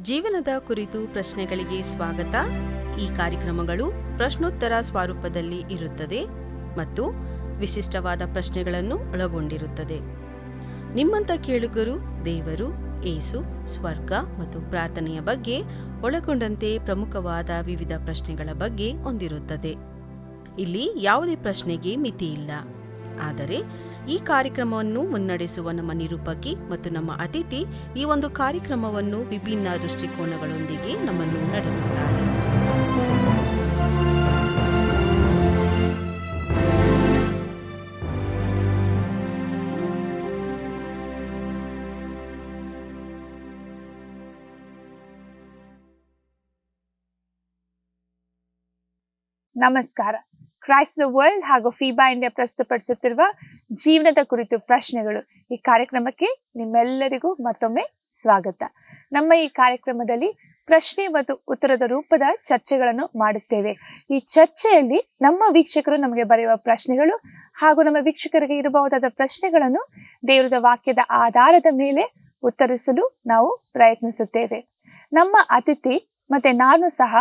ಜೀವನದ ಕುರಿತು ಪ್ರಶ್ನೆಗಳಿಗೆ ಸ್ವಾಗತ. ಈ ಕಾರ್ಯಕ್ರಮಗಳು ಪ್ರಶ್ನೋತ್ತರ ಸ್ವರೂಪದಲ್ಲಿ ಇರುತ್ತದೆ ಮತ್ತು ವಿಶಿಷ್ಟವಾದ ಪ್ರಶ್ನೆಗಳನ್ನು ಒಳಗೊಂಡಿರುತ್ತದೆ. ನಿಮ್ಮಂಥ ಕೇಳುಗರು ದೇವರು, ಏಸು, ಸ್ವರ್ಗ ಮತ್ತು ಪ್ರಾರ್ಥನೆಯ ಬಗ್ಗೆ ಒಳಗೊಂಡಂತೆ ಪ್ರಮುಖವಾದ ವಿವಿಧ ಪ್ರಶ್ನೆಗಳ ಬಗ್ಗೆ ಹೊಂದಿರುತ್ತದೆ. ಇಲ್ಲಿ ಯಾವುದೇ ಪ್ರಶ್ನೆಗೆ ಮಿತಿ ಇಲ್ಲ. ಆದರೆ ಈ ಕಾರ್ಯಕ್ರಮವನ್ನು ಮುನ್ನಡೆಸುವ ನಮ್ಮ ನಿರೂಪಕಿ ಮತ್ತು ನಮ್ಮ ಅತಿಥಿ ಈ ಒಂದು ಕಾರ್ಯಕ್ರಮವನ್ನು ವಿಭಿನ್ನ ದೃಷ್ಟಿಕೋನಗಳೊಂದಿಗೆ ನಮ್ಮನ್ನು ನಡೆಸುತ್ತಾರೆ. ನಮಸ್ಕಾರ. ಕ್ರೈಸ್ಟ್ ದ ವರ್ಲ್ಡ್ ಹಾಗೂ ಫೀಬಾ ಇಂಡಿಯಾ ಪ್ರಸ್ತುತಪಡಿಸುತ್ತಿರುವ ಜೀವನದ ಕುರಿತು ಪ್ರಶ್ನೆಗಳು ಈ ಕಾರ್ಯಕ್ರಮಕ್ಕೆ ನಿಮ್ಮೆಲ್ಲರಿಗೂ ಮತ್ತೊಮ್ಮೆ ಸ್ವಾಗತ. ನಮ್ಮ ಈ ಕಾರ್ಯಕ್ರಮದಲ್ಲಿ ಪ್ರಶ್ನೆ ಮತ್ತು ಉತ್ತರದ ರೂಪದ ಚರ್ಚೆಗಳನ್ನು ಮಾಡುತ್ತೇವೆ. ಈ ಚರ್ಚೆಯಲ್ಲಿ ನಮ್ಮ ವೀಕ್ಷಕರು ನಮಗೆ ಬರೆಯುವ ಪ್ರಶ್ನೆಗಳು ಹಾಗೂ ನಮ್ಮ ವೀಕ್ಷಕರಿಗೆ ಇರಬಹುದಾದ ಪ್ರಶ್ನೆಗಳನ್ನು ದೇವರ ವಾಕ್ಯದ ಆಧಾರದ ಮೇಲೆ ಉತ್ತರಿಸಲು ನಾವು ಪ್ರಯತ್ನಿಸುತ್ತೇವೆ. ನಮ್ಮ ಅತಿಥಿ ಮತ್ತೆ ನಾನು ಸಹ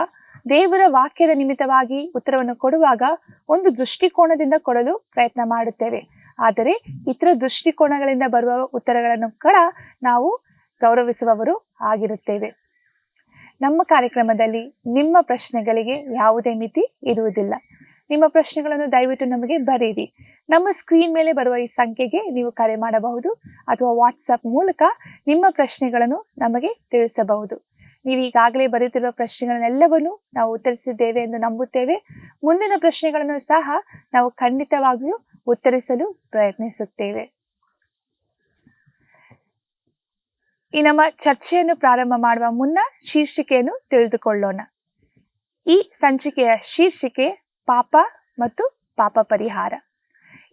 ದೇವರ ವಾಕ್ಯದ ನಿಮಿತ್ತವಾಗಿ ಉತ್ತರವನ್ನು ಕೊಡುವಾಗ ಒಂದು ದೃಷ್ಟಿಕೋನದಿಂದ ಕೊಡಲು ಪ್ರಯತ್ನ ಮಾಡುತ್ತೇವೆ. ಆದರೆ ಇತರ ದೃಷ್ಟಿಕೋನಗಳಿಂದ ಬರುವ ಉತ್ತರಗಳನ್ನು ಕೂಡ ನಾವು ಗೌರವಿಸುವವರು ಆಗಿರುತ್ತೇವೆ. ನಮ್ಮ ಕಾರ್ಯಕ್ರಮದಲ್ಲಿ ನಿಮ್ಮ ಪ್ರಶ್ನೆಗಳಿಗೆ ಯಾವುದೇ ಮಿತಿ ಇರುವುದಿಲ್ಲ. ನಿಮ್ಮ ಪ್ರಶ್ನೆಗಳನ್ನು ದಯವಿಟ್ಟು ನಮಗೆ ಬರೆಯಿರಿ. ನಮ್ಮ ಸ್ಕ್ರೀನ್ ಮೇಲೆ ಬರುವ ಈ ಸಂಖ್ಯೆಗೆ ನೀವು ಕರೆ ಮಾಡಬಹುದು ಅಥವಾ ವಾಟ್ಸಪ್ ಮೂಲಕ ನಿಮ್ಮ ಪ್ರಶ್ನೆಗಳನ್ನು ನಮಗೆ ತಿಳಿಸಬಹುದು. ನೀವು ಈಗಾಗಲೇ ಬರೆಯುತ್ತಿರುವ ಪ್ರಶ್ನೆಗಳನ್ನೆಲ್ಲವನ್ನು ನಾವು ಉತ್ತರಿಸಿದ್ದೇವೆ ಎಂದು ನಂಬುತ್ತೇವೆ. ಮುಂದಿನ ಪ್ರಶ್ನೆಗಳನ್ನು ಸಹ ನಾವು ಖಂಡಿತವಾಗಿಯೂ ಉತ್ತರಿಸಲು ಪ್ರಯತ್ನಿಸುತ್ತೇವೆ. ಈ ನಮ್ಮ ಚರ್ಚೆಯನ್ನು ಪ್ರಾರಂಭ ಮಾಡುವ ಮುನ್ನ ಶೀರ್ಷಿಕೆಯನ್ನು ತಿಳಿದುಕೊಳ್ಳೋಣ. ಈ ಸಂಚಿಕೆಯ ಶೀರ್ಷಿಕೆ ಪಾಪ ಮತ್ತು ಪಾಪ ಪರಿಹಾರ.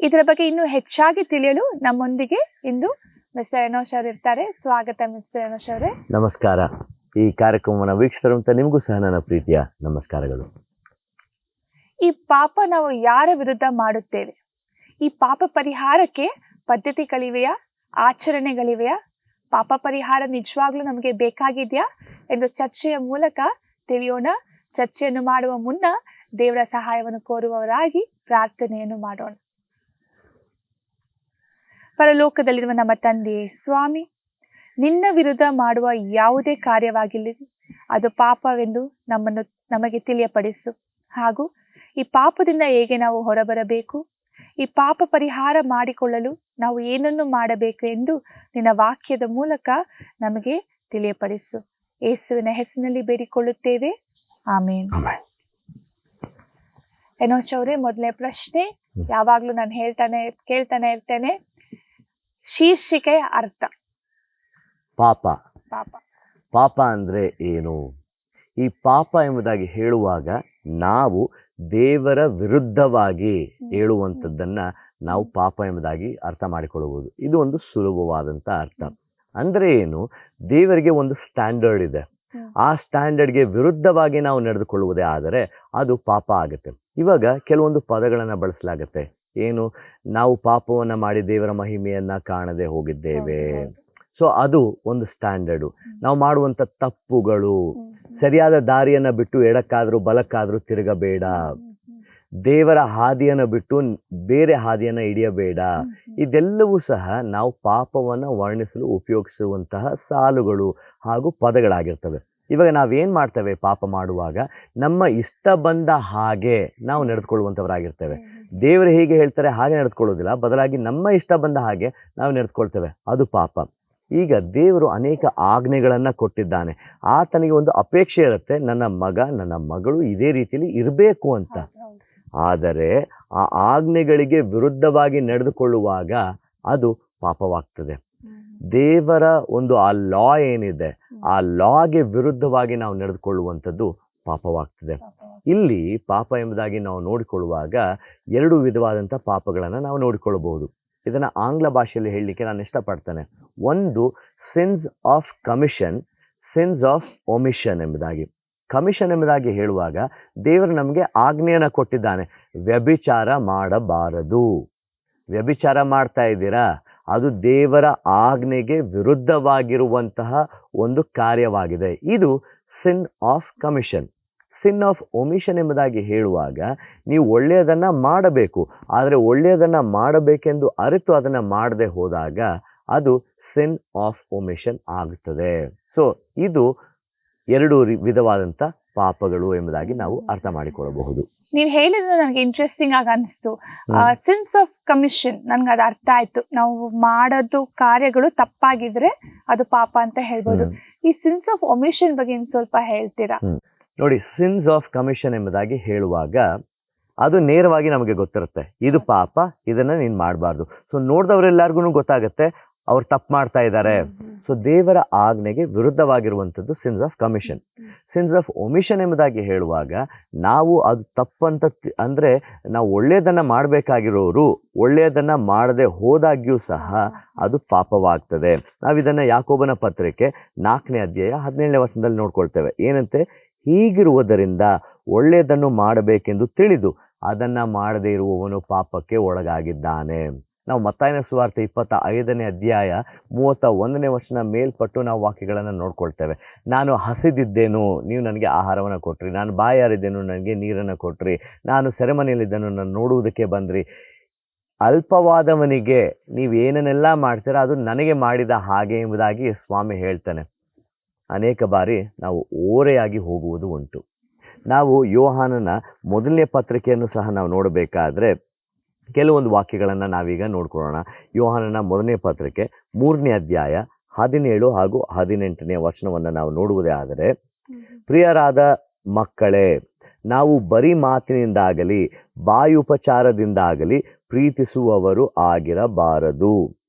ಇದರ ಬಗ್ಗೆ ಇನ್ನೂ ಹೆಚ್ಚಾಗಿ ತಿಳಿಯಲು ನಮ್ಮೊಂದಿಗೆ ಇಂದು ಮಿಸ್ಟರ್ ಎನೋಶ್ ಅವರು ಇರ್ತಾರೆ. ಸ್ವಾಗತ ಮಿಸ್ಟರ್ ಎನೋಶ್ ಅವರೇ. ನಮಸ್ಕಾರ. ಈ ಕಾರ್ಯಕ್ರಮವನ್ನು ವೀಕ್ಷಕರಂತ ನಿಮಗೂ ಸಹ ನನ್ನ ಪ್ರೀತಿಯ ನಮಸ್ಕಾರಗಳು. ಈ ಪಾಪ ನಾವು ಯಾರ ವಿರುದ್ಧ ಮಾಡುತ್ತೇವೆ? ಈ ಪಾಪ ಪರಿಹಾರಕ್ಕೆ ಪದ್ಧತಿಗಳಿವೆಯಾ, ಆಚರಣೆಗಳಿವೆಯಾ? ಪಾಪ ಪರಿಹಾರ ನಿಜವಾಗ್ಲೂ ನಮಗೆ ಬೇಕಾಗಿದೆಯಾ ಎಂದು ಚರ್ಚೆಯ ಮೂಲಕ ತಿಳಿಯೋಣ. ಚರ್ಚೆಯನ್ನು ಮಾಡುವ ಮುನ್ನ ದೇವರ ಸಹಾಯವನ್ನು ಕೋರುವವರಾಗಿ ಪ್ರಾರ್ಥನೆಯನ್ನು ಮಾಡೋಣ. ಪರಲೋಕದಲ್ಲಿರುವ ನಮ್ಮ ತಂದೆಯೇ ಸ್ವಾಮಿ, ನಿನ್ನ ವಿರುದ್ಧ ಮಾಡುವ ಯಾವುದೇ ಕಾರ್ಯವಾಗಿರಲಿ ಅದು ಪಾಪವೆಂದು ನಮಗೆ ತಿಳಿಯಪಡಿಸು. ಹಾಗೂ ಈ ಪಾಪದಿಂದ ಹೇಗೆ ನಾವು ಹೊರಬರಬೇಕು, ಈ ಪಾಪ ಪರಿಹಾರ ಮಾಡಿಕೊಳ್ಳಲು ನಾವು ಏನನ್ನು ಮಾಡಬೇಕು ಎಂದು ನಿನ್ನ ವಾಕ್ಯದ ಮೂಲಕ ನಮಗೆ ತಿಳಿಯಪಡಿಸು. ಯೇಸುವಿನ ಹೆಸರಿನಲ್ಲಿ ಬೇಡಿಕೊಳ್ಳುತ್ತೇವೆ, ಆಮೇನ್. ಎನೋಶ್ ಅವರೇ, ಮೊದಲನೇ ಪ್ರಶ್ನೆ ಯಾವಾಗ್ಲೂ ನಾನು ಕೇಳ್ತಾನೆ ಇರ್ತೇನೆ. ಶೀರ್ಷಿಕೆಯ ಅರ್ಥ. ಪಾಪ ಅಂದ್ರೆ ಏನು? ಈ ಪಾಪ ಎಂಬುದಾಗಿ ಹೇಳುವಾಗ ನಾವು ದೇವರ ವಿರುದ್ಧವಾಗಿ ಹೇಳುವಂಥದ್ದನ್ನ ನಾವು ಪಾಪ ಎಂಬುದಾಗಿ ಅರ್ಥ ಮಾಡಿಕೊಳ್ಳಬಹುದು. ಇದು ಒಂದು ಸುಲಭವಾದಂಥ ಅರ್ಥ. ಅಂದ್ರೆ ಏನು? ದೇವರಿಗೆ ಒಂದು ಸ್ಟ್ಯಾಂಡರ್ಡ್ ಇದೆ. ಆ ಸ್ಟ್ಯಾಂಡರ್ಡ್ಗೆ ವಿರುದ್ಧವಾಗಿ ನಾವು ನಡೆದುಕೊಳ್ಳುವುದೇ ಆದರೆ ಅದು ಪಾಪ ಆಗುತ್ತೆ. ಇವಾಗ ಕೆಲವೊಂದು ಪದಗಳನ್ನು ಬಳಸಲಾಗತ್ತೆ. ಏನು? ನಾವು ಪಾಪವನ್ನು ಮಾಡಿ ದೇವರ ಮಹಿಮೆಯನ್ನ ಕಾಣದೆ ಹೋಗಿದ್ದೇವೆ. ಸೊ ಅದು ಒಂದು ಸ್ಟ್ಯಾಂಡರ್ಡು. ನಾವು ಮಾಡುವಂಥ ತಪ್ಪುಗಳು, ಸರಿಯಾದ ದಾರಿಯನ್ನು ಬಿಟ್ಟು ಎಡಕ್ಕಾದ್ರೂ ಬಲಕ್ಕಾದ್ರೂ ತಿರುಗಬೇಡ, ದೇವರ ಹಾದಿಯನ್ನು ಬಿಟ್ಟು ಬೇರೆ ಹಾದಿಯನ್ನು ಹಿಡಿಯಬೇಡ. ಇದೆಲ್ಲವೂ ಸಹ ನಾವು ಪಾಪವನ್ನು ವರ್ಣಿಸಲು ಉಪಯೋಗಿಸುವಂತಹ ಸಾಲುಗಳು ಹಾಗೂ ಪದಗಳಾಗಿರ್ತವೆ. ಇವಾಗ ನಾವೇನು ಮಾಡ್ತೇವೆ? ಪಾಪ ಮಾಡುವಾಗ ನಮ್ಮ ಇಷ್ಟ ಬಂದ ಹಾಗೆ ನಾವು ನಡೆದುಕೊಳ್ಳುವಂಥವರಾಗಿರ್ತೇವೆ. ದೇವರು ಹೇಗೆ ಹೇಳ್ತಾರೆ ಹಾಗೆ ನಡೆದುಕೊಳ್ಳೋದಿಲ್ಲ, ಬದಲಾಗಿ ನಮ್ಮ ಇಷ್ಟ ಬಂದ ಹಾಗೆ ನಾವು ನಡೆದುಕೊಳ್ತೇವೆ. ಅದು ಪಾಪ. ಈಗ ದೇವರು ಅನೇಕ ಆಜ್ಞೆಗಳನ್ನು ಕೊಟ್ಟಿದ್ದಾನೆ. ಆತನಿಗೆ ಒಂದು ಅಪೇಕ್ಷೆ ಇರುತ್ತೆ, ನನ್ನ ಮಗ ನನ್ನ ಮಗಳು ಇದೇ ರೀತಿಯಲ್ಲಿ ಇರಬೇಕು ಅಂತ. ಆದರೆ ಆ ಆಜ್ಞೆಗಳಿಗೆ ವಿರುದ್ಧವಾಗಿ ನಡೆದುಕೊಳ್ಳುವಾಗ ಅದು ಪಾಪವಾಗ್ತದೆ. ದೇವರ ಒಂದು ಆ ಲಾ ಏನಿದೆ, ಆ ಲಾಗೆ ವಿರುದ್ಧವಾಗಿ ನಾವು ನಡೆದುಕೊಳ್ಳುವಂಥದ್ದು ಪಾಪವಾಗ್ತದೆ. ಇಲ್ಲಿ ಪಾಪ ಎಂಬುದಾಗಿ ನಾವು ನೋಡಿಕೊಳ್ಳುವಾಗ ಎರಡು ವಿಧವಾದಂಥ ಪಾಪಗಳನ್ನು ನಾವು ನೋಡಿಕೊಳ್ಳಬಹುದು. ಇದನ್ನು ಆಂಗ್ಲ ಭಾಷೆಯಲ್ಲಿ ಹೇಳಲಿಕ್ಕೆ ನಾನು ಇಷ್ಟಪಡ್ತೇನೆ. ಒಂದು since of commission, sins of omission ಎಂಬುದಾಗಿ. ಕಮಿಷನ್ ಎಂಬುದಾಗಿ ಹೇಳುವಾಗ ದೇವರು ನಮಗೆ ಆಜ್ಞೆಯನ್ನು ಕೊಟ್ಟಿದ್ದಾನೆ, ವ್ಯಭಿಚಾರ ಮಾಡಬಾರದು. ವ್ಯಭಿಚಾರ ಮಾಡ್ತಾ ಇದ್ದೀರಾ, ಅದು ದೇವರ ಆಜ್ಞೆಗೆ ವಿರುದ್ಧವಾಗಿರುವಂತಹ ಒಂದು ಕಾರ್ಯವಾಗಿದೆ. ಇದು sin of commission. Sin of omission ಎಂಬುದಾಗಿ ಹೇಳುವಾಗ ನೀವು ಒಳ್ಳೆಯದನ್ನು ಮಾಡಬೇಕು, ಆದರೆ ಒಳ್ಳೆಯದನ್ನು ಮಾಡಬೇಕೆಂದು ಅರಿತು ಅದನ್ನು ಮಾಡದೆ ಹೋದಾಗ ಅದು ಸಿನ್ ಆಫ್ ಒಮಿಷನ್ ಆಗುತ್ತದೆ. ಸೊ ಇದು ಎರಡು ವಿಧವಾದಂಥ ಪಾಪಗಳು ಎಂಬುದಾಗಿ ನಾವು ಅರ್ಥ ಮಾಡಿಕೊಳ್ಳಬಹುದು. ನೀವು ಹೇಳಿದ್ರೆ ನನಗೆ ಇಂಟ್ರೆಸ್ಟಿಂಗ್ ಆಗಿ ಅನಿಸ್ತು. ಸಿನ್ಸ್ ಆಫ್ ಕಮಿಷನ್ ನನ್ಗೆ ಅದು ಅರ್ಥ ಆಯ್ತು. ನಾವು ಮಾಡೋದು ಕಾರ್ಯಗಳು ತಪ್ಪಾಗಿದ್ರೆ ಅದು ಪಾಪ ಅಂತ ಹೇಳ್ಬೋದು. ಈ ಸಿನ್ಸ್ ಆಫ್ ಒಮಿಷನ್ ಬಗ್ಗೆ ಇನ್ನು ಸ್ವಲ್ಪ ಹೇಳ್ತೀರಾ? ನೋಡಿ, ಸಿನ್ಸ್ ಆಫ್ ಕಮಿಷನ್ ಎಂಬುದಾಗಿ ಹೇಳುವಾಗ ಅದು ನೇರವಾಗಿ ನಮಗೆ ಗೊತ್ತಿರುತ್ತೆ, ಇದು ಪಾಪ, ಇದನ್ನ ನೀನು ಮಾಡಬಾರ್ದು. ಸೊ ನೋಡಿದವರೆಲ್ಲರಿಗೂ ಗೊತ್ತಾಗುತ್ತೆ ಅವ್ರು ತಪ್ಪು ಮಾಡ್ತಾ ಇದ್ದಾರೆ. ಸೊ ದೇವರ ಆಜ್ಞೆಗೆ ವಿರುದ್ಧವಾಗಿರುವಂಥದ್ದು sins of commission. Sins of omission ಎಂಬುದಾಗಿ ಹೇಳುವಾಗ ನಾವು ಅದು ತಪ್ಪಂತ ಅಂದರೆ ನಾವು ಒಳ್ಳೆಯದನ್ನು ಮಾಡಬೇಕಾಗಿರೋರು ಒಳ್ಳೆಯದನ್ನು ಮಾಡದೆ ಹೋದಾಗ್ಯೂ ಸಹ ಅದು ಪಾಪವಾಗ್ತದೆ. ನಾವಿದನ್ನು ಯಾಕೋಬನ ಪತ್ರಿಕೆ 4ನೇ ಅಧ್ಯಾಯ 17ನೇ ವಚನದಲ್ಲಿ ನೋಡ್ಕೊಳ್ತೇವೆ. ಏನಂತೆ, ಹೀಗಿರುವುದರಿಂದ ಒಳ್ಳೆಯದನ್ನು ಮಾಡಬೇಕೆಂದು ತಿಳಿದು ಅದನ್ನು ಮಾಡದೇ ಇರುವವನು ಪಾಪಕ್ಕೆ ಒಳಗಾಗಿದ್ದಾನೆ. ನಾವು ಮತ್ತಾಯನ ಸುವಾರ್ತೆ 25ನೇ ಅಧ್ಯಾಯ 31ನೇ ವಚನ ಮೇಲ್ಪಟ್ಟು ನಾವು ವಾಕ್ಯಗಳನ್ನು ನೋಡ್ಕೊಳ್ತೇವೆ. ನಾನು ಹಸಿದಿದ್ದೇನು, ನೀವು ನನಗೆ ಆಹಾರವನ್ನು ಕೊಟ್ರಿ. ನಾನು ಬಾಯಾರಿದ್ದೇನು, ನನಗೆ ನೀರನ್ನು ಕೊಟ್ರಿ. ನಾನು ಸೆರೆಮನೆಯಲ್ಲಿದ್ದನು, ನಾನು ನೋಡುವುದಕ್ಕೆ ಬಂದ್ರಿ. ಅಲ್ಪವಾದವನಿಗೆ ನೀವೇನನ್ನೆಲ್ಲ ಮಾಡ್ತೀರಾ ಅದು ನನಗೆ ಮಾಡಿದ ಹಾಗೆ ಎಂಬುದಾಗಿ ಸ್ವಾಮಿ ಹೇಳ್ತಾನೆ. ಅನೇಕ ಬಾರಿ ನಾವು ಓರೆಯಾಗಿ ಹೋಗುವುದು ಉಂಟು. ನಾವು ಯೋಹಾನನ 1ನೇ ಪತ್ರಿಕೆಯನ್ನು ಸಹ ನಾವು ನೋಡಬೇಕಾದ್ರೆ ಕೆಲವೊಂದು ವಾಕ್ಯಗಳನ್ನು ನಾವೀಗ ನೋಡ್ಕೊಳ್ಳೋಣ. ಯೋಹಾನನ 1ನೇ ಪತ್ರಿಕೆ 3ನೇ ಅಧ್ಯಾಯ 17 ಹಾಗೂ 18ನೇ ವಚನವನ್ನು ನಾವು ನೋಡುವುದೇ ಆದರೆ, ಪ್ರಿಯರಾದ ಮಕ್ಕಳೇ, ನಾವು ಬರೀ ಮಾತಿನಿಂದಾಗಲಿ ಬಾಯುಪಚಾರದಿಂದಾಗಲಿ ಪ್ರೀತಿಸುವವರು ಆಗಿರಬಾರದು.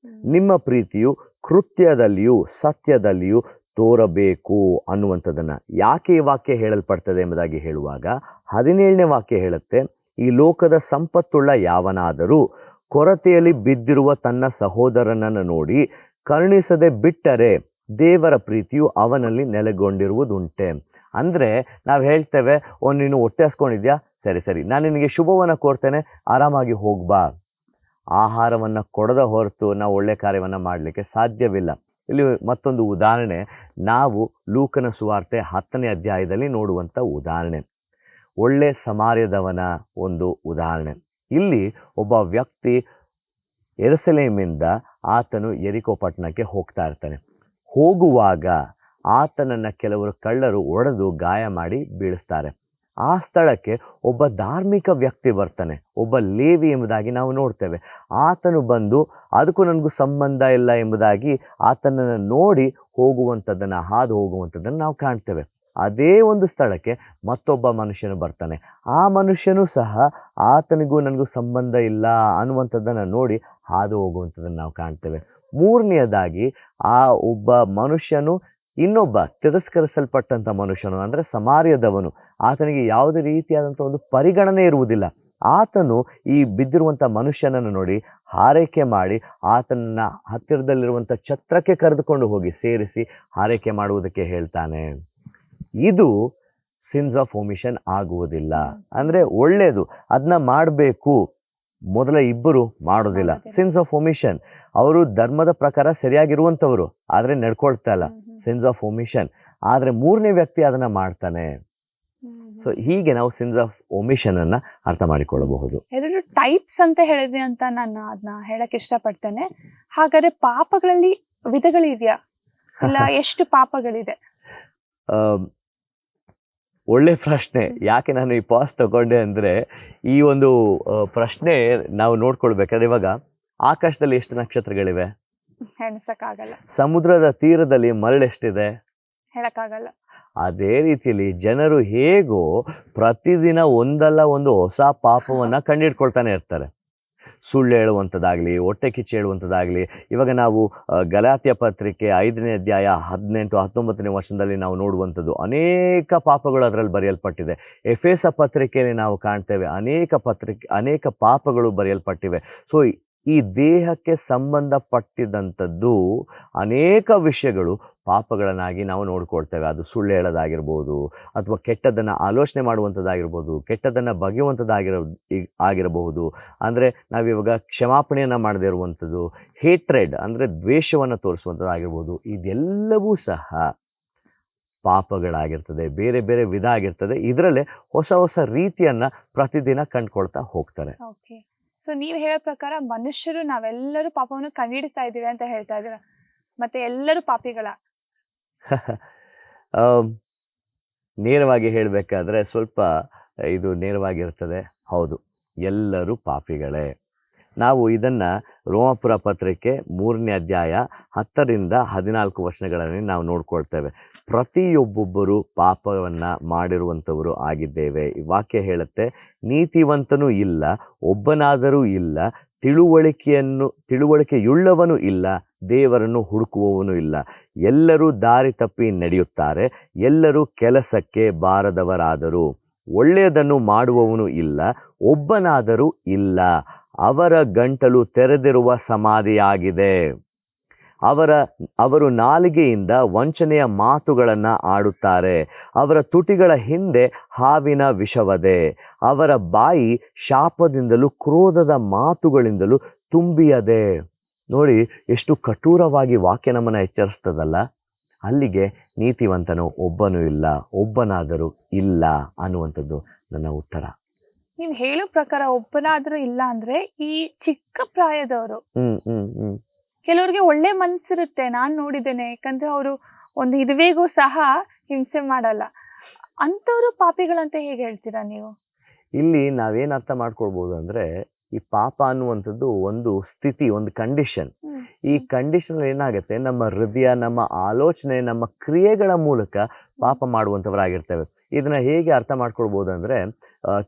ನಿಮ್ಮ ಪ್ರೀತಿಯು ಕೃತ್ಯದಲ್ಲಿಯೂ ಸತ್ಯದಲ್ಲಿಯೂ ತೋರಬೇಕು ಅನ್ನುವಂಥದ್ದನ್ನು ಯಾಕೆ ಈ ವಾಕ್ಯ ಹೇಳಲ್ಪಡ್ತದೆ ಎಂಬುದಾಗಿ ಹೇಳುವಾಗ 17ನೇ ವಾಕ್ಯ ಹೇಳುತ್ತೆ, ಈ ಲೋಕದ ಸಂಪತ್ತುಳ್ಳ ಯಾವನಾದರೂ ಕೊರತೆಯಲ್ಲಿ ಬಿದ್ದಿರುವ ತನ್ನ ಸಹೋದರನನ್ನು ನೋಡಿ ಕರುಣಿಸದೆ ಬಿಟ್ಟರೆ ದೇವರ ಪ್ರೀತಿಯು ಅವನಲ್ಲಿ ನೆಲೆಗೊಂಡಿರುವುದುಂಟೆ. ಅಂದರೆ ನಾವು ಹೇಳ್ತೇವೆ, ನೀನು ಹೊಟ್ಟೆ ಹಸ್ಕೊಂಡಿದ್ಯಾ, ಸರಿ ನಾನು ನಿನಗೆ ಶುಭವನ್ನು ಕೋರ್ತೇನೆ, ಆರಾಮಾಗಿ ಹೋಗ್ಬಾ. ಆಹಾರವನ್ನು ಕೊಡದ ಹೊರತು ನಾವು ಒಳ್ಳೆ ಕಾರ್ಯವನ್ನು ಮಾಡಲಿಕ್ಕೆ ಸಾಧ್ಯವಿಲ್ಲ. ಇಲ್ಲಿ ಮತ್ತೊಂದು ಉದಾಹರಣೆ, ನಾವು ಲೂಕನ ಸುವಾರ್ತೆ 10ನೇ ಅಧ್ಯಾಯದಲ್ಲಿ ನೋಡುವಂಥ ಉದಾಹರಣೆ, ಒಳ್ಳೆ ಸಮಾರ್ಯದವನ ಒಂದು ಉದಾಹರಣೆ. ಇಲ್ಲಿ ಒಬ್ಬ ವ್ಯಕ್ತಿ ಯೆರೂಸಲೇಮಿಂದ ಆತನು ಯೆರಿಕೋ ಪಟ್ಟಣಕ್ಕೆ ಹೋಗ್ತಾ ಇರ್ತಾನೆ. ಹೋಗುವಾಗ ಆತನನ್ನು ಕೆಲವರು ಕಳ್ಳರು ಹೊಡೆದು ಗಾಯ ಮಾಡಿ ಬೀಳಿಸ್ತಾರೆ. ಆ ಸ್ಥಳಕ್ಕೆ ಒಬ್ಬ ಧಾರ್ಮಿಕ ವ್ಯಕ್ತಿ ಬರ್ತಾನೆ, ಒಬ್ಬ ಲೇವಿ ಎಂಬುದಾಗಿ ನಾವು ನೋಡ್ತೇವೆ. ಆತನು ಬಂದು ಅದಕ್ಕೂ ನನಗೂ ಸಂಬಂಧ ಇಲ್ಲ ಎಂಬುದಾಗಿ ಆತನನ್ನು ನೋಡಿ ಹೋಗುವಂಥದ್ದನ್ನು ಹಾದು ಹೋಗುವಂಥದ್ದನ್ನು ನಾವು ಕಾಣ್ತೇವೆ. ಅದೇ ಒಂದು ಸ್ಥಳಕ್ಕೆ ಮತ್ತೊಬ್ಬ ಮನುಷ್ಯನು ಬರ್ತಾನೆ. ಆ ಮನುಷ್ಯನೂ ಸಹ ಆತನಿಗೂ ನನಗೂ ಸಂಬಂಧ ಇಲ್ಲ ಅನ್ನುವಂಥದ್ದನ್ನು ನೋಡಿ ಹಾದು ಹೋಗುವಂಥದ್ದನ್ನು ನಾವು ಕಾಣ್ತೇವೆ. ಮೂರನೆಯದಾಗಿ ಆ ಒಬ್ಬ ಮನುಷ್ಯನು ಇನ್ನೊಬ್ಬ ತಿರಸ್ಕರಿಸಲ್ಪಟ್ಟಂಥ ಮನುಷ್ಯನು ಅಂದರೆ ಸಮಾರ್ಯದವನು, ಆತನಿಗೆ ಯಾವುದೇ ರೀತಿಯಾದಂಥ ಒಂದು ಪರಿಗಣನೆ ಇರುವುದಿಲ್ಲ. ಆತನು ಈ ಬಿದ್ದಿರುವಂಥ ಮನುಷ್ಯನನ್ನು ನೋಡಿ ಹಾರೈಕೆ ಮಾಡಿ ಆತನನ್ನು ಹತ್ತಿರದಲ್ಲಿರುವಂಥ ಛತ್ರಕ್ಕೆ ಕರೆದುಕೊಂಡು ಹೋಗಿ ಸೇರಿಸಿ ಹಾರೈಕೆ ಮಾಡುವುದಕ್ಕೆ ಹೇಳ್ತಾನೆ. ಇದು ಸಿನ್ಸ್ ಆಫ್ ಒಮಿಷನ್ ಆಗುವುದಿಲ್ಲ. ಅಂದರೆ ಒಳ್ಳೆಯದು ಅದನ್ನ ಮಾಡಬೇಕು, ಮೊದಲ ಇಬ್ಬರು ಮಾಡೋದಿಲ್ಲ. ಸಿನ್ಸ್ ಆಫ್ ಒಮಿಷನ್, ಅವರು ಧರ್ಮದ ಪ್ರಕಾರ ಸರಿಯಾಗಿರುವಂಥವ್ರು ಆದರೆ ನಡ್ಕೊಳ್ತಾ ಇಲ್ಲ, ಸಿನ್ಸ್ ಆಫ್ ಒಮಿಷನ್. ಆದರೆ ಮೂರನೇ ವ್ಯಕ್ತಿ ಅದನ್ನ ಮಾಡ್ತಾನೆ. ಸೊ ಹೀಗೆ ನಾವು ಸಿನ್ಸ್ ಆಫ್ ಒಮಿಷನ್ ಅನ್ನ ಅರ್ಥ ಮಾಡಿಕೊಳ್ಳಬಹುದು. ಎರಡು ಟೈಪ್ಸ್ ಅಂತ ಹೇಳಿದ್ವಿ ಅಂತ ನಾನು ಅದನ್ನ ಹೇಳಕ್ ಇಷ್ಟಪಡ್ತೇನೆ. ಹಾಗಾದ್ರೆ ಪಾಪಗಳಲ್ಲಿ ವಿಧಗಳಿದೆಯಾ, ಇಲ್ಲ ಎಷ್ಟು ಪಾಪಗಳಿದೆ? ಒಳ್ಳೆ ಪ್ರಶ್ನೆ. ಯಾಕೆ ನಾನು ಈ ಪಾಸ್ ತಗೊಂಡೆ ಅಂದರೆ, ಈ ಒಂದು ಪ್ರಶ್ನೆ ನಾವು ನೋಡ್ಕೊಳ್ಬೇಕಾದ್ರೆ ಇವಾಗ ಆಕಾಶದಲ್ಲಿ ಎಷ್ಟು ನಕ್ಷತ್ರಗಳಿವೆ ಹೆಣಸಕ್ಕಾಗಲ್ಲ. ಸಮುದ್ರದ ತೀರದಲ್ಲಿ ಮರಳೆಷ್ಟಿದೆ ಹೇಳಕ್ಕಾಗಲ್ಲ. ಅದೇ ರೀತಿಯಲ್ಲಿ ಜನರು ಹೇಗೋ ಪ್ರತಿದಿನ ಒಂದಲ್ಲ ಒಂದು ಹೊಸ ಪಾಪವನ್ನ ಕಂಡಿಡ್ಕೊಳ್ತಾನೆ ಇರ್ತಾರೆ. ಸುಳ್ಳು ಹೇಳುವಂಥದ್ದಾಗಲಿ, ಹೊಟ್ಟೆ ಕಿಚ್ಚು ಹೇಳುವಂಥದ್ದಾಗಲಿ. ಇವಾಗ ನಾವು ಗಲಾತ್ಯ ಪತ್ರಿಕೆ 5ನೇ ಅಧ್ಯಾಯ 18-19ನೇ ವಚನದಲ್ಲಿ ನಾವು ನೋಡುವಂಥದ್ದು ಅನೇಕ ಪಾಪಗಳು ಅದರಲ್ಲಿ ಬರೆಯಲ್ಪಟ್ಟಿದೆ. ಎಫೆಸ ಪತ್ರಿಕೆಯಲ್ಲಿ ನಾವು ಕಾಣ್ತೇವೆ ಅನೇಕ ಪಾಪಗಳು ಬರೆಯಲ್ಪಟ್ಟಿವೆ. ಸೊ ಈ ದೇಹಕ್ಕೆ ಸಂಬಂಧಪಟ್ಟಿದಂಥದ್ದು ಅನೇಕ ವಿಷಯಗಳು ಪಾಪಗಳನ್ನಾಗಿ ನಾವು ನೋಡ್ಕೊಳ್ತೇವೆ. ಅದು ಸುಳ್ಳು ಹೇಳೋದಾಗಿರ್ಬೋದು, ಅಥವಾ ಕೆಟ್ಟದ್ದನ್ನು ಆಲೋಚನೆ ಮಾಡುವಂಥದ್ದಾಗಿರ್ಬೋದು, ಕೆಟ್ಟದ್ದನ್ನು ಆಗಿರಬಹುದು. ಅಂದರೆ ನಾವಿವಾಗ ಕ್ಷಮಾಪಣೆಯನ್ನು ಮಾಡದೇ ಇರುವಂಥದ್ದು, ಹೇಟ್ರೆಡ್ ಅಂದರೆ ದ್ವೇಷವನ್ನು ತೋರಿಸುವಂಥದ್ದಾಗಿರ್ಬೋದು, ಇದೆಲ್ಲವೂ ಸಹ ಪಾಪಗಳಾಗಿರ್ತದೆ. ಬೇರೆ ಬೇರೆ ವಿಧ ಆಗಿರ್ತದೆ. ಇದರಲ್ಲೇ ಹೊಸ ಹೊಸ ರೀತಿಯನ್ನು ಪ್ರತಿದಿನ ಕಂಡುಕೊಳ್ತಾ ಹೋಗ್ತಾರೆ. ಓಕೆ, ಸೊ ನೀವು ಹೇಳೋ ಪ್ರಕಾರ ಮನುಷ್ಯರು ನಾವೆಲ್ಲರೂ ಪಾಪವನ್ನು ಕಂಡುಹಿಡಿತಾ ಇದ್ದೀವಿ ಅಂತ ಹೇಳ್ತಾ ಇದ್ದೀರಾ, ಮತ್ತೆ ಎಲ್ಲರೂ ಪಾಪಿಗಳ? ನೇರವಾಗಿ ಹೇಳಬೇಕಾದ್ರೆ ಸ್ವಲ್ಪ ಇದು ನೇರವಾಗಿರ್ತದೆ. ಹೌದು, ಎಲ್ಲರೂ ಪಾಪಿಗಳೇ. ನಾವು ಇದನ್ನು ರೋಮಾಪುರ ಪತ್ರಿಕೆ 3ನೇ ಅಧ್ಯಾಯ 10ರಿಂದ 14 ವಚನಗಳಲ್ಲಿ ನಾವು ನೋಡ್ಕೊಳ್ತೇವೆ. ಪ್ರತಿಯೊಬ್ಬೊಬ್ಬರು ಪಾಪವನ್ನು ಮಾಡಿರುವಂಥವರು ಆಗಿದ್ದೇವೆ. ಈ ವಾಕ್ಯ ಹೇಳುತ್ತೆ, ನೀತಿವಂತನೂ ಇಲ್ಲ, ಒಬ್ಬನಾದರೂ ಇಲ್ಲ, ತಿಳುವಳಿಕೆಯುಳ್ಳವನು ಇಲ್ಲ, ದೇವರನ್ನು ಹುಡುಕುವವನು ಇಲ್ಲ. ಎಲ್ಲರೂ ದಾರಿ ತಪ್ಪಿ ನಡೆಯುತ್ತಾರೆ, ಎಲ್ಲರೂ ಕೆಲಸಕ್ಕೆ ಬಾರದವರಾದರು. ಒಳ್ಳೆಯದನ್ನು ಮಾಡುವವನು ಇಲ್ಲ, ಒಬ್ಬನಾದರೂ ಇಲ್ಲ. ಅವರ ಗಂಟಲು ತೆರೆದಿರುವ ಸಮಾಧಿಯಾಗಿದೆ. ಅವರು ನಾಲಿಗೆಯಿಂದ ವಂಚನೆಯ ಮಾತುಗಳನ್ನು ಆಡುತ್ತಾರೆ. ಅವರ ತುಟಿಗಳ ಹಿಂದೆ ಹಾವಿನ ವಿಷವದೆ. ಅವರ ಬಾಯಿ ಶಾಪದಿಂದಲೂ ಕ್ರೋಧದ ಮಾತುಗಳಿಂದಲೂ ತುಂಬಿಯದೆ. ನೋಡಿ, ಎಷ್ಟು ಕಠೋರವಾಗಿ ವಾಕ್ಯ ನಮ್ಮನ್ನು ಎಚ್ಚರಿಸ್ತದಲ್ಲ. ಅಲ್ಲಿಗೆ ನೀತಿವಂತನು ಒಬ್ಬನೂ ಇಲ್ಲ, ಒಬ್ಬನಾದರೂ ಇಲ್ಲ ಅನ್ನುವಂಥದ್ದು ನನ್ನ ಉತ್ತರ. ನೀವು ಹೇಳೋ ಪ್ರಕಾರ ಒಬ್ಬನಾದ್ರೂ ಇಲ್ಲ ಅಂದ್ರೆ ಈ ಚಿಕ್ಕ ಪ್ರಾಯದವರು, ಕೆಲವ್ರಿಗೆ ಒಳ್ಳೆ ಮನ್ಸಿರುತ್ತೆ, ನಾನ್ ನೋಡಿದ್ದೇನೆ. ಯಾಕಂದ್ರೆ ಅವರು ಒಂದು ಇದುವೆಗೂ ಸಹ ಹಿಂಸೆ ಮಾಡಲ್ಲ. ಅಂತವ್ರು ಪಾಪಿಗಳಂತ ಹೇಗೆ ಹೇಳ್ತೀರಾ ನೀವು? ಇಲ್ಲಿ ನಾವೇನ್ ಅರ್ಥ ಮಾಡ್ಕೊಳ್ಬಹುದು ಅಂದ್ರೆ, ಈ ಪಾಪ ಅನ್ನುವಂಥದ್ದು ಒಂದು ಸ್ಥಿತಿ, ಒಂದು ಕಂಡೀಷನ್. ಈ ಕಂಡೀಷನ್ ಏನಾಗುತ್ತೆ, ನಮ್ಮ ಹೃದಯ, ನಮ್ಮ ಆಲೋಚನೆ, ನಮ್ಮ ಕ್ರಿಯೆಗಳ ಮೂಲಕ ಪಾಪ ಮಾಡುವಂಥವರಾಗಿರ್ತೇವೆ. ಇದನ್ನ ಹೇಗೆ ಅರ್ಥ ಮಾಡ್ಕೊಳ್ಬಹುದು ಅಂದ್ರೆ,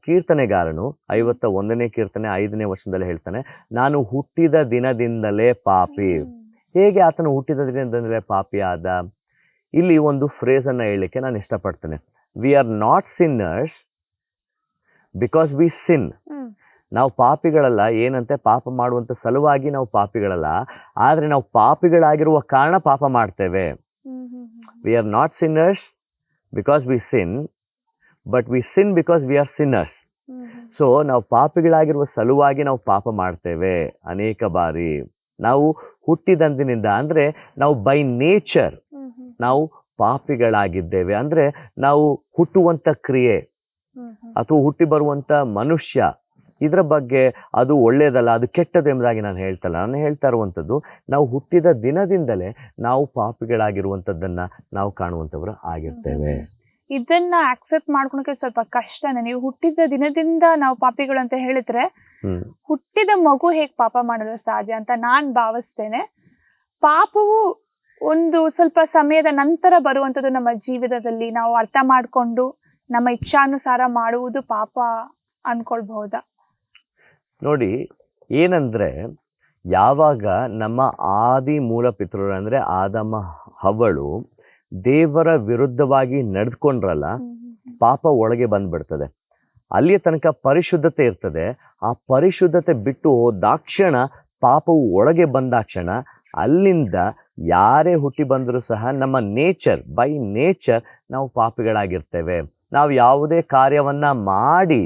ಕೀರ್ತನೆಗಾರನು 51ನೇ ಕೀರ್ತನೆ 5ನೇ ವಚನದಲ್ಲಿ ಹೇಳ್ತಾನೆ, ನಾನು ಹುಟ್ಟಿದ ದಿನದಿಂದಲೇ ಪಾಪಿ. ಹೇಗೆ ಆತನು ಹುಟ್ಟಿದ ದಿನದಿಂದಲೇ ಪಾಪಿ ಆದ? ಇಲ್ಲಿ ಒಂದು ಫ್ರೇಸ್ ಅನ್ನ ಹೇಳಲಿಕ್ಕೆ ನಾನು ಇಷ್ಟಪಡ್ತೇನೆ. We are not sinners because we sin. ನಾವು ಪಾಪಿಗಳಲ್ಲ, ಏನಂತೆ ಪಾಪ ಮಾಡುವಂತ ಸಲುವಾಗಿ ನಾವು ಪಾಪಿಗಳಲ್ಲ, ಆದ್ರೆ ನಾವು ಪಾಪಿಗಳಾಗಿರುವ ಕಾರಣ ಪಾಪ ಮಾಡ್ತೇವೆ. V are not sinners because we sin, but we sin because we are sinners. So ನಾವು ಪಾಪಿಗಳಾಗಿರುವ ಸಲುವಾಗಿ ನಾವು ಪಾಪ ಮಾಡ್ತೇವೆ ಅನೇಕ ಬಾರಿ. ನಾವು ಹುಟ್ಟಿದಂದಿನಿಂದ, ಅಂದ್ರೆ ನಾವು ಬೈ ನೇಚರ್ ನಾವು ಪಾಪಿಗಳಾಗಿದ್ದೇವೆ. ಅಂದ್ರೆ ನಾವು ಹುಟ್ಟುವಂತ ಕ್ರಿಯೆ ಅಥವಾ ಹುಟ್ಟಿ ಬರುವಂತ ಮನುಷ್ಯ, ಇದರ ಬಗ್ಗೆ ಅದು ಒಳ್ಳೇದಲ್ಲ, ಅದು ಕೆಟ್ಟದ್ದು ಎಂಬುದಾಗಿ ನಾನು ಹೇಳ್ತಾ ಇರುವಂಥದ್ದು, ನಾವು ಹುಟ್ಟಿದ ದಿನದಿಂದಲೇ ನಾವು ಪಾಪಿಗಳಾಗಿರುವಂಥದ್ದನ್ನ ನಾವು ಕಾಣುವಂಥವ್ರು ಆಗಿರ್ತೇವೆ. ಇದನ್ನ ಆಕ್ಸೆಪ್ಟ್ ಮಾಡ್ಕೊಳಕ್ಕೆ ಸ್ವಲ್ಪ ಕಷ್ಟನೇ. ನೀವು ಹುಟ್ಟಿದ ದಿನದಿಂದ ನಾವು ಪಾಪಿಗಳು ಅಂತ ಹೇಳಿದ್ರೆ, ಹುಟ್ಟಿದ ಮಗು ಹೇಗ್ ಪಾಪ ಮಾಡಲು ಸಾಧ್ಯ ಅಂತ ನಾನ್ ಭಾವಿಸ್ತೇನೆ. ಪಾಪವು ಒಂದು ಸ್ವಲ್ಪ ಸಮಯದ ನಂತರ ಬರುವಂಥದ್ದು ನಮ್ಮ ಜೀವಿತದಲ್ಲಿ. ನಾವು ಅರ್ಥ ಮಾಡ್ಕೊಂಡು ನಮ್ಮ ಇಚ್ಛಾನುಸಾರ ಮಾಡುವುದು ಪಾಪ ಅನ್ಕೊಳ್ಬಹುದಾ? ನೋಡಿ, ಏನಂದ್ರೆ ಯಾವಾಗ ನಮ್ಮ ಆದಿ ಮೂಲ ಪಿತೃರು ಅಂದ್ರೆ ಆದಮ ಹವ್ವಳು ದೇವರ ವಿರುದ್ಧವಾಗಿ ನಡೆದುಕೊಂಡ್ರಲ್ಲ, ಪಾಪ ಒಳಗೆ ಬಂದ್ಬಿಡ್ತದೆ. ಅಲ್ಲಿಯ ತನಕ ಪರಿಶುದ್ಧತೆ ಇರ್ತದೆ. ಆ ಪರಿಶುದ್ಧತೆ ಬಿಟ್ಟು ಹೋದಾಕ್ಷಣ, ಪಾಪವು ಒಳಗೆ ಬಂದಾಕ್ಷಣ, ಅಲ್ಲಿಂದ ಯಾರೇ ಹುಟ್ಟಿ ಬಂದರೂ ಸಹ ನಮ್ಮ ನೇಚರ್, ಬೈ ನೇಚರ್ ನಾವು ಪಾಪಿಗಳಾಗಿರ್ತೇವೆ. ನಾವು ಯಾವುದೇ ಕಾರ್ಯವನ್ನ ಮಾಡಿ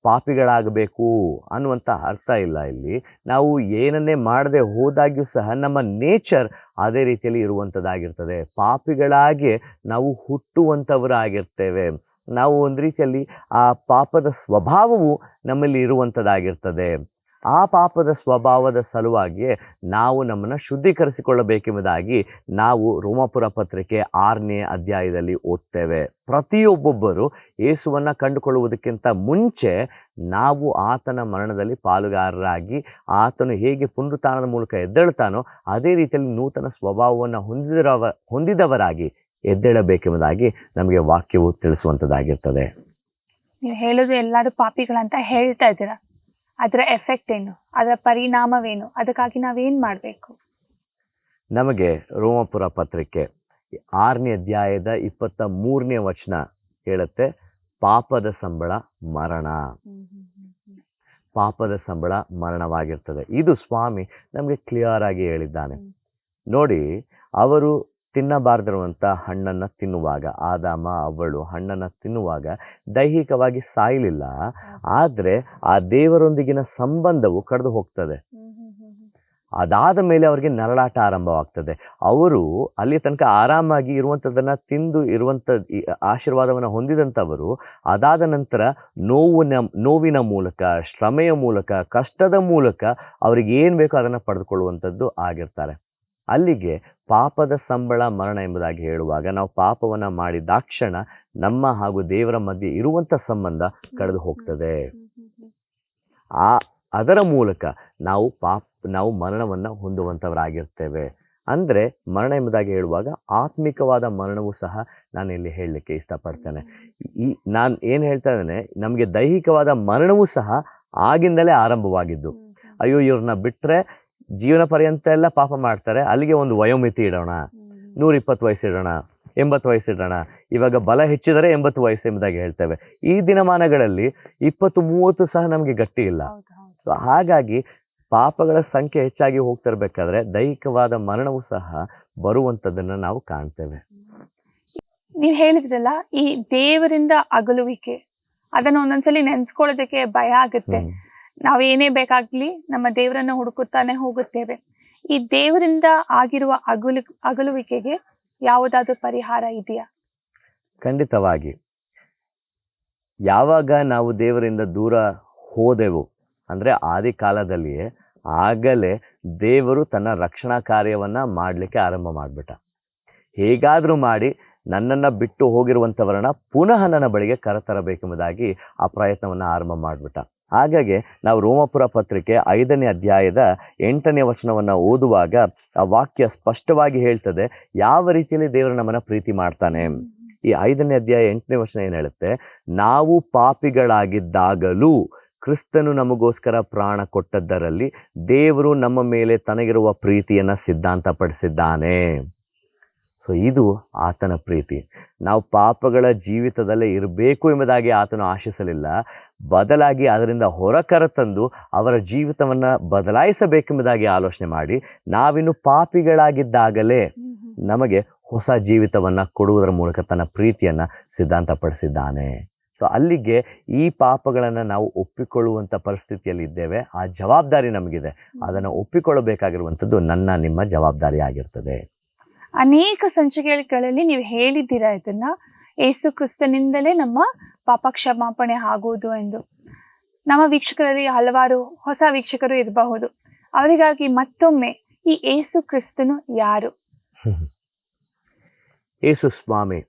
ಪಾಪಿಗಳಾಗಬೇಕು ಅನ್ನುವಂಥ ಅರ್ಥ ಇಲ್ಲ ಇಲ್ಲಿ. ನಾವು ಏನನ್ನೇ ಮಾಡದೆ ಹೋದಾಗ್ಯೂ ಸಹ ನಮ್ಮ ನೇಚರ್ ಅದೇ ರೀತಿಯಲ್ಲಿ ಇರುವಂಥದ್ದಾಗಿರ್ತದೆ. ಪಾಪಿಗಳಾಗಿ ನಾವು ಹುಟ್ಟುವಂಥವರಾಗಿರ್ತೇವೆ. ನಾವು ಒಂದು ರೀತಿಯಲ್ಲಿ ಆ ಪಾಪದ ಸ್ವಭಾವವು ನಮ್ಮಲ್ಲಿ ಇರುವಂಥದ್ದಾಗಿರ್ತದೆ. ಆ ಪಾಪದ ಸ್ವಭಾವದ ಸಲುವಾಗಿಯೇ ನಾವು ನಮ್ಮನ್ನು ಶುದ್ಧೀಕರಿಸಿಕೊಳ್ಳಬೇಕೆಂಬುದಾಗಿ ನಾವು ರೋಮಾಪುರ ಪತ್ರಿಕೆ 6ನೇ ಅಧ್ಯಾಯದಲ್ಲಿ ಓದ್ತೇವೆ. ಪ್ರತಿಯೊಬ್ಬೊಬ್ಬರು ಯೇಸುವನ್ನ ಕಂಡುಕೊಳ್ಳುವುದಕ್ಕಿಂತ ಮುಂಚೆ ನಾವು ಆತನ ಮರಣದಲ್ಲಿ ಪಾಲುಗಾರರಾಗಿ, ಆತನು ಹೇಗೆ ಪುನರುತ್ಥಾನದ ಮೂಲಕ ಎದ್ದೇಳ್ತಾನೋ ಅದೇ ರೀತಿಯಲ್ಲಿ ನೂತನ ಸ್ವಭಾವವನ್ನು ಹೊಂದಿದವರಾಗಿ ಎದ್ದೇಳಬೇಕೆಂಬುದಾಗಿ ನಮಗೆ ವಾಕ್ಯವು ತಿಳಿಸುವಂಥದ್ದಾಗಿರ್ತದೆ. ನೀವು ಹೇಳೋದು ಎಲ್ಲರೂ ಪಾಪಿಗಳಂತ ಹೇಳ್ತಾ ಇದ್ದೀರಾ, ಅದರ ಎಫೆಕ್ಟ್ ಏನು, ಅದರ ಪರಿಣಾಮವೇನು, ಅದಕ್ಕಾಗಿ ನಾವೇನ್ ಮಾಡಬೇಕು? ನಮಗೆ ರೋಮಾಪುರ ಪತ್ರಿಕೆ 6ನೇ ಅಧ್ಯಾಯದ 23ನೇ ವಚನ ಹೇಳುತ್ತೆ, ಪಾಪದ ಸಂಬಳ ಮರಣ. ಪಾಪದ ಸಂಬಳ ಮರಣವಾಗಿರ್ತದೆ. ಇದು ಸ್ವಾಮಿ ನಮಗೆ ಕ್ಲಿಯರ್ ಆಗಿ ಹೇಳಿದ್ದಾನೆ. ನೋಡಿ, ಅವರು ತಿನ್ನಬಾರ್ದಿರುವಂಥ ಹಣ್ಣನ್ನು ತಿನ್ನುವಾಗ, ಆದಾಮ ಅವಳು ಹಣ್ಣನ್ನು ತಿನ್ನುವಾಗ ದೈಹಿಕವಾಗಿ ಸಾಯಲಿಲ್ಲ, ಆದರೆ ಆ ದೇವರೊಂದಿಗಿನ ಸಂಬಂಧವು ಕಡಿದು ಹೋಗ್ತದೆ. ಅದಾದ ಮೇಲೆ ಅವರಿಗೆ ನರಳಾಟ ಆರಂಭವಾಗ್ತದೆ. ಅವರು ಅಲ್ಲಿ ತನಕ ಆರಾಮಾಗಿ ಇರುವಂಥದ್ದನ್ನು ತಿಂದು ಇರುವಂಥ ಆಶೀರ್ವಾದವನ್ನು ಹೊಂದಿದಂಥವರು ಅದಾದ ನಂತರ ನೋವಿನ ಮೂಲಕ, ಶ್ರಮೆಯ ಮೂಲಕ, ಕಷ್ಟದ ಮೂಲಕ ಅವ್ರಿಗೆ ಏನು ಬೇಕೋ ಅದನ್ನು ಪಡೆದುಕೊಳ್ಳುವಂಥದ್ದು ಆಗಿರ್ತಾರೆ. ಅಲ್ಲಿಗೆ ಪಾಪದ ಸಂಬಳ ಮರಣ ಎಂಬುದಾಗಿ ಹೇಳುವಾಗ ನಾವು ಪಾಪವನ್ನು ಮಾಡಿದಾಕ್ಷಣ ನಮ್ಮ ಹಾಗೂ ದೇವರ ಮಧ್ಯೆ ಇರುವಂಥ ಸಂಬಂಧ ಕಳೆದು ಹೋಗ್ತದೆ. ಅದರ ಮೂಲಕ ನಾವು ಮರಣವನ್ನು ಹೊಂದುವಂಥವರಾಗಿರ್ತೇವೆ. ಅಂದರೆ ಮರಣ ಎಂಬುದಾಗಿ ಹೇಳುವಾಗ ಆತ್ಮಿಕವಾದ ಮರಣವೂ ಸಹ ನಾನು ಇಲ್ಲಿ ಹೇಳಲಿಕ್ಕೆ ಇಷ್ಟಪಡ್ತೇನೆ. ನಾನು ಏನು ಹೇಳ್ತಾ ಇದ್ದೇನೆ, ನಮಗೆ ದೈಹಿಕವಾದ ಮರಣವೂ ಸಹ ಆಗಿಂದಲೇ ಆರಂಭವಾಗಿದ್ದು. ಅಯ್ಯೋ ಇವ್ರನ್ನ ಬಿಟ್ಟರೆ ಜೀವನ ಪರ್ಯಂತ ಎಲ್ಲ ಪಾಪ ಮಾಡ್ತಾರೆ, ಅಲ್ಲಿಗೆ ಒಂದು ವಯೋಮಿತಿ ಇಡೋಣ, 120 ವಯಸ್ಸಿಡೋಣ, 80 ವಯಸ್ಸಿಡೋಣ. ಇವಾಗ ಬಲ ಹೆಚ್ಚಿದರೆ 80 ವಯಸ್ಸು ಎಂಬುದಾಗಿ ಹೇಳ್ತೇವೆ. ಈ ದಿನಮಾನಗಳಲ್ಲಿ 20-30 ಸಹ ನಮಗೆ ಗಟ್ಟಿ ಇಲ್ಲ. ಸೊ ಹಾಗಾಗಿ ಪಾಪಗಳ ಸಂಖ್ಯೆ ಹೆಚ್ಚಾಗಿ ಹೋಗ್ತಿರ್ಬೇಕಾದ್ರೆ ದೈಹಿಕವಾದ ಮರಣವೂ ಸಹ ಬರುವಂಥದ್ದನ್ನು ನಾವು ಕಾಣ್ತೇವೆ. ನೀವು ಹೇಳಿದ್ರಲ್ಲ, ಈ ದೇವರಿಂದ ಅಗಲುವಿಕೆ, ಅದನ್ನ ಒಂದೊಂದ್ಸಲಿ ನೆನ್ಸ್ಕೊಳ್ಳೋದಕ್ಕೆ ಭಯ ಆಗುತ್ತೆ. ನಾವೇನೇ ಬೇಕಾಗ್ಲಿ ನಮ್ಮ ದೇವರನ್ನ ಹುಡುಕುತ್ತಾನೆ ಹೋಗುತ್ತೇವೆ. ಈ ದೇವರಿಂದ ಆಗಿರುವ ಅಗಲುವಿಕೆಗೆ ಯಾವುದಾದ್ರೂ ಪರಿಹಾರ ಇದೆಯಾ? ಖಂಡಿತವಾಗಿ. ಯಾವಾಗ ನಾವು ದೇವರಿಂದ ದೂರ ಹೋದೆವು ಅಂದರೆ ಆದಿ ಕಾಲದಲ್ಲಿಯೇ, ಆಗಲೇ ದೇವರು ತನ್ನ ರಕ್ಷಣಾ ಕಾರ್ಯವನ್ನು ಮಾಡಲಿಕ್ಕೆ ಆರಂಭ ಮಾಡಿಬಿಟ್ಟ. ಹೇಗಾದರೂ ಮಾಡಿ ನನ್ನನ್ನು ಬಿಟ್ಟು ಹೋಗಿರುವಂಥವರನ್ನ ಪುನಃ ನನ್ನ ಬಳಿಗೆ ಕರೆತರಬೇಕೆಂಬುದಾಗಿ ಆ ಪ್ರಯತ್ನವನ್ನು ಆರಂಭ ಮಾಡಿಬಿಟ್ಟ. ಹಾಗಾಗಿ ನಾವು ರೋಮಪುರ ಪತ್ರಿಕೆ 5ನೇ ಅಧ್ಯಾಯದ 8ನೇ ವಚನವನ್ನು ಓದುವಾಗ ಆ ವಾಕ್ಯ ಸ್ಪಷ್ಟವಾಗಿ ಹೇಳ್ತದೆ ಯಾವ ರೀತಿಯಲ್ಲಿ ದೇವರು ನಮ್ಮನ್ನು ಪ್ರೀತಿ ಮಾಡ್ತಾನೆ. ಈ 5ನೇ ಅಧ್ಯಾಯ 8ನೇ ವಚನ ಏನು ಹೇಳುತ್ತೆ, ನಾವು ಪಾಪಿಗಳಾಗಿದ್ದಾಗಲೂ ಕ್ರಿಸ್ತನು ನಮಗೋಸ್ಕರ ಪ್ರಾಣ ಕೊಟ್ಟದ್ದರಲ್ಲಿ ದೇವರು ನಮ್ಮ ಮೇಲೆ ತನಗಿರುವ ಪ್ರೀತಿಯನ್ನು ಸಿದ್ಧಾಂತಪಡಿಸಿದ್ದಾನೆ. ಸೊ ಇದು ಆತನ ಪ್ರೀತಿ. ನಾವು ಪಾಪಗಳ ಜೀವಿತದಲ್ಲೇ ಇರಬೇಕು ಎಂಬುದಾಗಿ ಆತನು ಆಶಿಸಲಿಲ್ಲ, ಬದಲಾಗಿ ಅದರಿಂದ ಹೊರಕರತಂದು ಅವರ ಜೀವಿತವನ್ನು ಬದಲಾಯಿಸಬೇಕೆಂಬುದಾಗಿ ಆಲೋಚನೆ ಮಾಡಿ ನಾವಿನ್ನು ಪಾಪಿಗಳಾಗಿದ್ದಾಗಲೇ ನಮಗೆ ಹೊಸ ಜೀವಿತವನ್ನು ಕೊಡುವುದರ ಮೂಲಕ ತನ್ನ ಪ್ರೀತಿಯನ್ನು ಸಿದ್ಧಾಂತಪಡಿಸಿದ್ದಾನೆ. ಸೊ ಅಲ್ಲಿಗೆ ಈ ಪಾಪಗಳನ್ನು ನಾವು ಒಪ್ಪಿಕೊಳ್ಳುವಂಥ ಪರಿಸ್ಥಿತಿಯಲ್ಲಿ ಇದ್ದೇವೆ. ಆ ಜವಾಬ್ದಾರಿ ನಮಗಿದೆ. ಅದನ್ನು ಒಪ್ಪಿಕೊಳ್ಳಬೇಕಾಗಿರುವಂಥದ್ದು ನನ್ನ ನಿಮ್ಮ ಜವಾಬ್ದಾರಿ ಆಗಿರ್ತದೆ. ಅನೇಕ ಸಂಚಿಕೆಗಳಲ್ಲಿ ನೀವು ಹೇಳಿದ್ದೀರಾ ಇದನ್ನ, ಯೇಸು ಕ್ರಿಸ್ತನಿಂದಲೇ ನಮ್ಮ ಪಾಪ ಕ್ಷಮಾಪಣೆ ಆಗುವುದು ಎಂದು. ನಮ್ಮ ವೀಕ್ಷಕರಲ್ಲಿ ಹಲವಾರು ಹೊಸ ವೀಕ್ಷಕರು ಇರಬಹುದು. ಅವರಿಗಾಗಿ ಮತ್ತೊಮ್ಮೆ ಈ ಯೇಸು ಕ್ರಿಸ್ತನು ಯಾರು? ಯೇಸು ಸ್ವಾಮಿ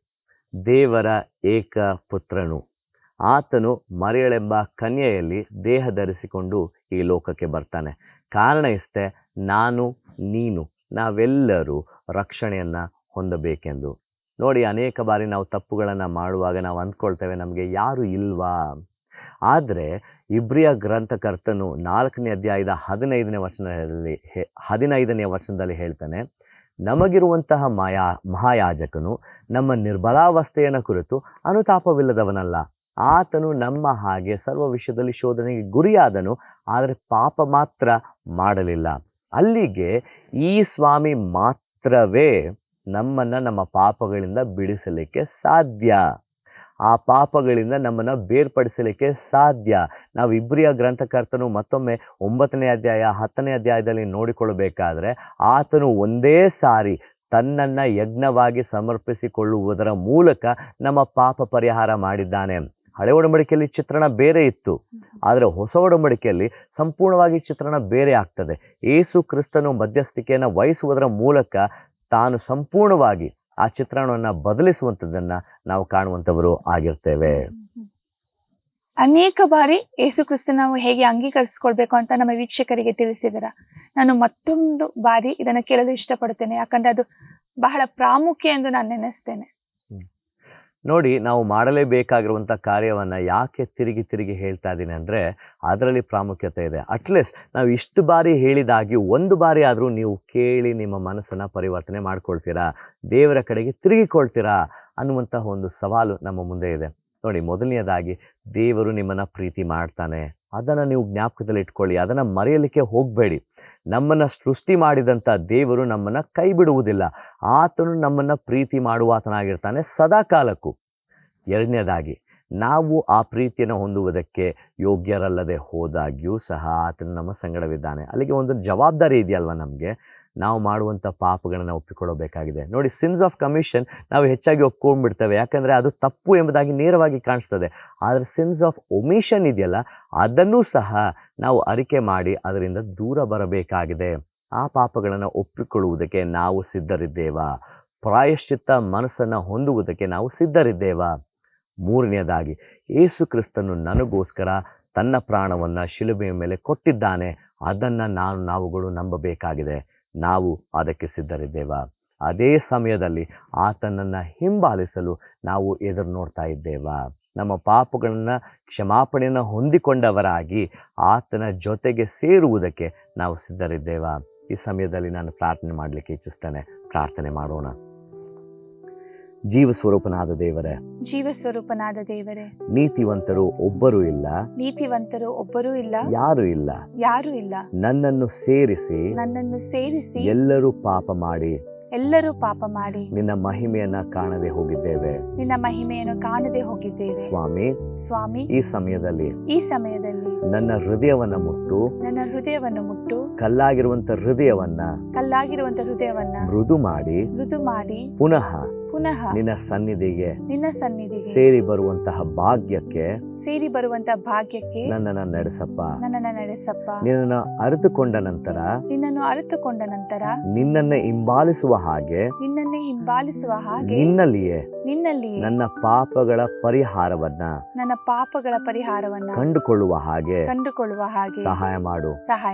ದೇವರ ಏಕ ಪುತ್ರನು. ಆತನು ಮರಿಯಳೆಂಬ ಕನ್ಯೆಯಲ್ಲಿ ದೇಹ ಧರಿಸಿಕೊಂಡು ಈ ಲೋಕಕ್ಕೆ ಬರ್ತಾನೆ. ಕಾರಣ ಇಷ್ಟೇ, ನಾನು ನೀನು ನಾವೆಲ್ಲರೂ ರಕ್ಷಣೆಯನ್ನು ಹೊಂದಬೇಕೆಂದು. ನೋಡಿ, ಅನೇಕ ಬಾರಿ ನಾವು ತಪ್ಪುಗಳನ್ನು ಮಾಡುವಾಗ ನಾವು ಅಂದ್ಕೊಳ್ತೇವೆ ನಮಗೆ ಯಾರು ಇಲ್ವಾ. ಆದರೆ ಇಬ್ರಿಯ ಗ್ರಂಥಕರ್ತನು 4ನೇ ಅಧ್ಯಾಯದ 15ನೇ ವಚನದಲ್ಲಿ ಹೇಳ್ತಾನೆ, ನಮಗಿರುವಂತಹ ಮಹಾಯಾಜಕನು ನಮ್ಮ ನಿರ್ಬಲಾವಸ್ಥೆಯನ್ನು ಕುರಿತು ಅನುತಾಪವಿಲ್ಲದವನಲ್ಲ. ಆತನು ನಮ್ಮ ಹಾಗೆ ಸರ್ವ ವಿಷಯದಲ್ಲಿ ಶೋಧನೆಗೆ ಗುರಿಯಾದನು, ಆದರೆ ಪಾಪ ಮಾತ್ರ ಮಾಡಲಿಲ್ಲ. ಅಲ್ಲಿಗೆ ಈ ಸ್ವಾಮಿ ಮಾತ್ರವೇ ನಮ್ಮನ್ನು ನಮ್ಮ ಪಾಪಗಳಿಂದ ಬಿಡಿಸಲಿಕ್ಕೆ ಸಾಧ್ಯ. ಆ ಪಾಪಗಳಿಂದ ನಮ್ಮನ್ನು ಬೇರ್ಪಡಿಸಲಿಕ್ಕೆ ಸಾಧ್ಯ. ನಾವು ಇಬ್ರಿಯ ಗ್ರಂಥಕರ್ತನು ಮತ್ತೊಮ್ಮೆ 9ನೇ ಅಧ್ಯಾಯ 10ನೇ ಅಧ್ಯಾಯದಲ್ಲಿ ನೋಡಿಕೊಳ್ಳಬೇಕಾದ್ರೆ ಆತನು ಒಂದೇ ಸಾರಿ ತನ್ನನ್ನು ಯಜ್ಞವಾಗಿ ಸಮರ್ಪಿಸಿಕೊಳ್ಳುವುದರ ಮೂಲಕ ನಮ್ಮ ಪಾಪ ಪರಿಹಾರ ಮಾಡಿದ್ದಾನೆ. ಹಳೆ ಒಡಂಬಡಿಕೆಯಲ್ಲಿ ಚಿತ್ರಣ ಬೇರೆ ಇತ್ತು, ಆದರೆ ಹೊಸ ಒಡಂಬಡಿಕೆಯಲ್ಲಿ ಸಂಪೂರ್ಣವಾಗಿ ಚಿತ್ರಣ ಬೇರೆ ಆಗ್ತದೆ. ಯೇಸು ಕ್ರಿಸ್ತನು ಮಧ್ಯಸ್ಥಿಕೆಯನ್ನು ವಹಿಸುವುದರ ಮೂಲಕ ತಾನು ಸಂಪೂರ್ಣವಾಗಿ ಆ ಚಿತ್ರಣವನ್ನು ಬದಲಿಸುವಂಥದ್ದನ್ನು ನಾವು ಕಾಣುವಂಥವರು ಆಗಿರ್ತೇವೆ. ಅನೇಕ ಬಾರಿ ಯೇಸು ಕ್ರಿಸ್ತನ ನಾವು ಹೇಗೆ ಅಂಗೀಕರಿಸಿಕೊಳ್ಬೇಕು ಅಂತ ನಮ್ಮ ವೀಕ್ಷಕರಿಗೆ ತಿಳಿಸಿದಾರ. ನಾನು ಮತ್ತೊಂದು ಬಾರಿ ಇದನ್ನು ಕೇಳಲು ಇಷ್ಟಪಡ್ತೇನೆ, ಯಾಕಂದ್ರೆ ಅದು ಬಹಳ ಪ್ರಾಮುಖ್ಯ ಎಂದು ನಾನು ನೆನೆಸ್ತೇನೆ. ನೋಡಿ, ನಾವು ಮಾಡಲೇಬೇಕಾಗಿರುವಂಥ ಕಾರ್ಯವನ್ನು ಯಾಕೆ ತಿರುಗಿ ಹೇಳ್ತಾ ಇದ್ದೀನಿ ಅಂದರೆ ಅದರಲ್ಲಿ ಪ್ರಾಮುಖ್ಯತೆ ಇದೆ. ಅಟ್ಲೀಸ್ಟ್ ನಾವು ಇಷ್ಟು ಬಾರಿ ಹೇಳಿದಾಗಿ ಒಂದು ಬಾರಿ ಆದರೂ ನೀವು ಕೇಳಿ ನಿಮ್ಮ ಮನಸ್ಸನ್ನು ಪರಿವರ್ತನೆ ಮಾಡ್ಕೊಳ್ತೀರಾ, ದೇವರ ಕಡೆಗೆ ತಿರುಗಿಕೊಳ್ತೀರಾ ಅನ್ನುವಂತಹ ಒಂದು ಸವಾಲು ನಮ್ಮ ಮುಂದೆ ಇದೆ. ನೋಡಿ, ಮೊದಲನೆಯದಾಗಿ ದೇವರು ನಿಮ್ಮನ್ನು ಪ್ರೀತಿ ಮಾಡ್ತಾನೆ, ಅದನ್ನು ನೀವು ಜ್ಞಾಪಕದಲ್ಲಿ ಇಟ್ಕೊಳ್ಳಿ, ಅದನ್ನು ಮರೆಯಲಿಕ್ಕೆ ಹೋಗಬೇಡಿ. ನಮ್ಮನ್ನು ಸೃಷ್ಟಿ ಮಾಡಿದಂಥ ದೇವರು ನಮ್ಮನ್ನು ಕೈ ಬಿಡುವುದಿಲ್ಲ. ಆತನು ನಮ್ಮನ್ನು ಪ್ರೀತಿ ಮಾಡುವಾತನಾಗಿರ್ತಾನೆ ಸದಾ ಕಾಲಕ್ಕೂ. ಎರಡನೇದಾಗಿ, ನಾವು ಆ ಪ್ರೀತಿಯನ್ನು ಹೊಂದುವುದಕ್ಕೆ ಯೋಗ್ಯರಲ್ಲದೆ ಹೋದಾಗ್ಯೂ ಸಹ ಆತನು ನಮ್ಮ ಸಂಗಡವಿದ್ದಾನೆ. ಅಲ್ಲಿಗೆ ಒಂದು ಜವಾಬ್ದಾರಿ ಇದೆಯಲ್ವ ನಮಗೆ. ನಾವು ಮಾಡುವಂಥ ಪಾಪಗಳನ್ನು ಒಪ್ಪಿಕೊಳ್ಳಬೇಕಾಗಿದೆ. ನೋಡಿ, ಸಿನ್ಸ್ ಆಫ್ ಕಮಿಷನ್ ನಾವು ಹೆಚ್ಚಾಗಿ ಒಪ್ಕೊಂಡ್ಬಿಡ್ತೇವೆ, ಯಾಕಂದರೆ ಅದು ತಪ್ಪು ಎಂಬುದಾಗಿ ನೇರವಾಗಿ ಕಾಣಿಸ್ತದೆ. ಆದರೆ ಸಿನ್ಸ್ ಆಫ್ ಒಮಿಷನ್ ಇದೆಯಲ್ಲ, ಅದನ್ನೂ ಸಹ ನಾವು ಅರಿಕೆ ಮಾಡಿ ಅದರಿಂದ ದೂರ ಬರಬೇಕಾಗಿದೆ. ಆ ಪಾಪಗಳನ್ನು ಒಪ್ಪಿಕೊಳ್ಳುವುದಕ್ಕೆ ನಾವು ಸಿದ್ಧರಿದ್ದೇವಾ? ಪ್ರಾಯಶ್ಚಿತ್ತ ಮನಸ್ಸನ್ನು ಹೊಂದುವುದಕ್ಕೆ ನಾವು ಸಿದ್ಧರಿದ್ದೇವಾ? ಮೂರನೆಯದಾಗಿ, ಯೇಸು ಕ್ರಿಸ್ತನು ನನಗೋಸ್ಕರ ತನ್ನ ಪ್ರಾಣವನ್ನು ಶಿಲುಬೆಯ ಮೇಲೆ ಕೊಟ್ಟಿದ್ದಾನೆ. ಅದನ್ನು ನಾವುಗಳು ನಂಬಬೇಕಾಗಿದೆ. ನಾವು ಅದಕ್ಕೆ ಸಿದ್ಧರಿದ್ದೇವಾ? ಅದೇ ಸಮಯದಲ್ಲಿ ಆತನನ್ನು ಹಿಂಬಾಲಿಸಲು ನಾವು ಎದುರು ನೋಡ್ತಾ ಇದ್ದೇವಾ? ನಮ್ಮ ಪಾಪಗಳನ್ನು ಕ್ಷಮಾಪಣೆಯನ್ನು ಹೊಂದಿಕೊಂಡವರಾಗಿ ಆತನ ಜೊತೆಗೆ ಸೇರುವುದಕ್ಕೆ ನಾವು ಸಿದ್ಧರಿದ್ದೇವಾ? ಈ ಸಮಯದಲ್ಲಿ ನಾನು ಪ್ರಾರ್ಥನೆ ಮಾಡಲಿಕ್ಕೆ ಇಚ್ಛಿಸ್ತೇನೆ. ಪ್ರಾರ್ಥನೆ ಮಾಡೋಣ. ಜೀವ ಸ್ವರೂಪನಾದ ದೇವರೇ, ನೀತಿವಂತರು ಒಬ್ಬರೂ ಇಲ್ಲ, ಯಾರೂ ಇಲ್ಲ. ನನ್ನನ್ನು ಸೇರಿಸಿ ಎಲ್ಲರೂ ಪಾಪ ಮಾಡಿ ನಿನ್ನ ಮಹಿಮೆಯನ್ನ ಕಾಣದೆ ಹೋಗಿದ್ದೇವೆ. ಸ್ವಾಮಿ, ಈ ಸಮಯದಲ್ಲಿ ನನ್ನ ಹೃದಯವನ್ನು ಮುಟ್ಟು ಕಲ್ಲಾಗಿರುವಂತ ಹೃದಯವನ್ನ ಮೃದು ಮಾಡಿ ಪುನಃ ನಿನ್ನ ಸನ್ನಿಧಿಗೆ ಸೇರಿ ಬರುವಂತಹ ಭಾಗ್ಯಕ್ಕೆ ನನ್ನನ್ನು ನಡೆಸಪ್ಪ. ನಿನ್ನನ್ನು ಅರಿತುಕೊಂಡ ನಂತರ ನಿನ್ನನ್ನು ಹಿಂಬಾಲಿಸುವ ಹಾಗೆ ನಿನ್ನಲ್ಲಿಯೇ ನನ್ನ ಪಾಪಗಳ ಪರಿಹಾರವನ್ನ ಕಂಡುಕೊಳ್ಳುವ ಹಾಗೆ ಸಹಾಯ ಮಾಡು.